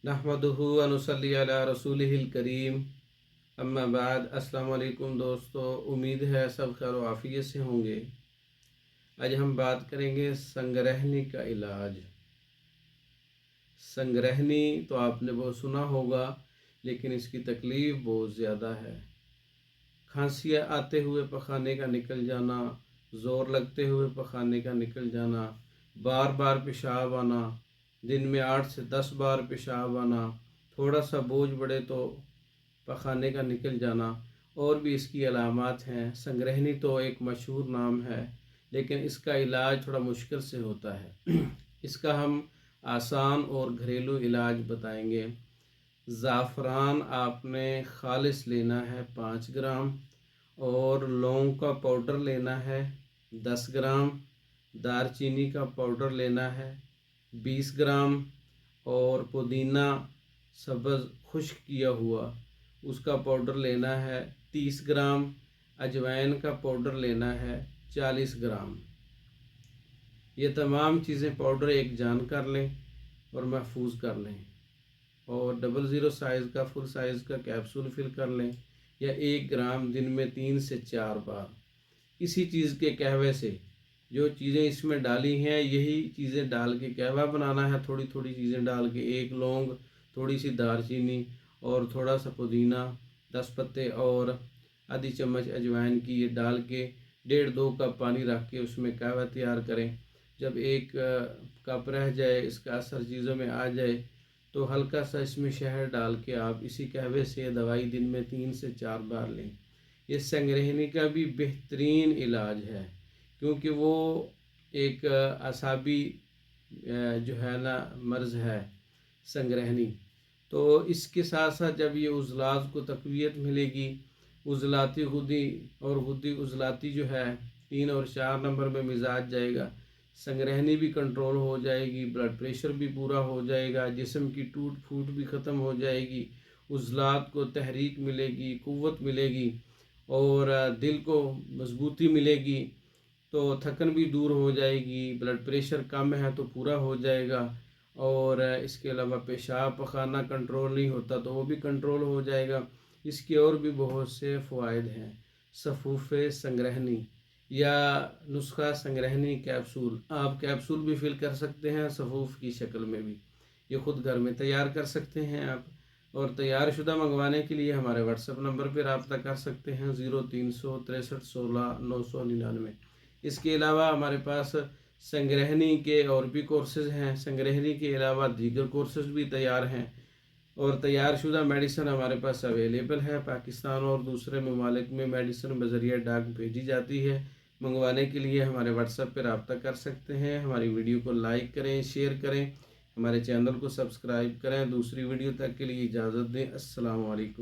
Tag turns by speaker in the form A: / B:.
A: नहमदुहु व नुसल्ली अला रसूलिहिल करीम, अम्मा बाद। अस्सलाम वालेकुम दोस्तों, उम्मीद है सब खैर व आफियत से होंगे। आज हम बात करेंगे संगरहनी का इलाज। संगरहनी तो आपने बहुत सुना होगा, लेकिन इसकी तकलीफ़ बहुत ज़्यादा है। खांसियाँ आते हुए पखाने का निकल जाना, ज़ोर लगते हुए पखाने का निकल जाना, बार बार पेशाब आना, दिन में 8 से 10 बार पेशाब आना, थोड़ा सा बोझ बढ़े तो पखाने का निकल जाना, और भी इसकी अलामात हैं। संगरहनी तो एक मशहूर नाम है, लेकिन इसका इलाज थोड़ा मुश्किल से होता है। इसका हम आसान और घरेलू इलाज बताएंगे। ज़ाफ़रान आपने खालिस लेना है 5 ग्राम, और लौंग का पाउडर लेना है 10 ग्राम, दारचीनी का पाउडर लेना है 20 ग्राम, और पुदीना सब्ज़ खुश्क किया हुआ उसका पाउडर लेना है 30 ग्राम, अजवाइन का पाउडर लेना है 40 ग्राम। ये तमाम चीज़ें पाउडर एक जान कर लें और महफूज कर लें, और 00 साइज़ का फुल साइज़ का कैप्सूल फिल कर लें, या 1 ग्राम दिन में 3 से 4 बार। इसी चीज़ के कहवे से जो चीज़ें इसमें डाली हैं, यही चीज़ें डाल के कहवा बनाना है। थोड़ी थोड़ी चीज़ें डाल के, 1 लौंग, थोड़ी सी दारचीनी और थोड़ा सा पुदीना, 10 पत्ते और आधी चम्मच अजवाइन की, ये डाल के 1.5-2 कप पानी रख के उसमें कहवा तैयार करें। जब 1 कप रह जाए, इसका असर चीज़ों में आ जाए, तो हल्का सा इसमें शहद डाल के आप इसी कहवे से दवाई दिन में 3 से 4 बार लें। ये संगरहनी का भी बेहतरीन इलाज है, क्योंकि वो एक असाबी जो है ना मर्ज़ है संगरहनी। तो इसके साथ साथ जब ये उज़लात को तक़वियत मिलेगी, उज़लाती गुद्दी और गुद्दी उज़लाती जो है 3 और 4 नंबर में मिजाज जाएगा, संगरहनी भी कंट्रोल हो जाएगी, ब्लड प्रेशर भी पूरा हो जाएगा, जिस्म की टूट फूट भी ख़त्म हो जाएगी, उज़लात को तहरीक मिलेगी, क़ुव्वत मिलेगी, और दिल को मजबूती मिलेगी, तो थकन भी दूर हो जाएगी। ब्लड प्रेशर कम है तो पूरा हो जाएगा, और इसके अलावा पेशाब पखाना कंट्रोल नहीं होता तो वो भी कंट्रोल हो जाएगा। इसके और भी बहुत से फ़वाइद हैं। सफ़ूफ़े संगरहनी या नुस्खा संगरहनी कैप्सूल, आप कैप्सूल भी फिल कर सकते हैं सफ़ूफ़ की शक्ल में भी। ये ख़ुद घर में तैयार कर सकते हैं आप, और तैयार शुदा मंगवाने के लिए हमारे व्हाट्सएप नंबर पर रब्ता कर सकते हैं 0363 16 999। इसके अलावा हमारे पास संगरहनी के और भी कोर्सेज़ हैं। संगरहनी के अलावा दीगर कोर्सेज़ भी तैयार हैं, और तैयार शुदा मेडिसिन हमारे पास अवेलेबल है। पाकिस्तान और दूसरे ममालिक में मेडिसिन बज़रिया डाक भेजी जाती है। मंगवाने के लिए हमारे व्हाट्सएप पर रब्ता कर सकते हैं। हमारी वीडियो को लाइक करें, शेयर करें, हमारे चैनल को सब्सक्राइब करें। दूसरी वीडियो तक के लिए इजाज़त दें। अस्सलाम वालेकुम।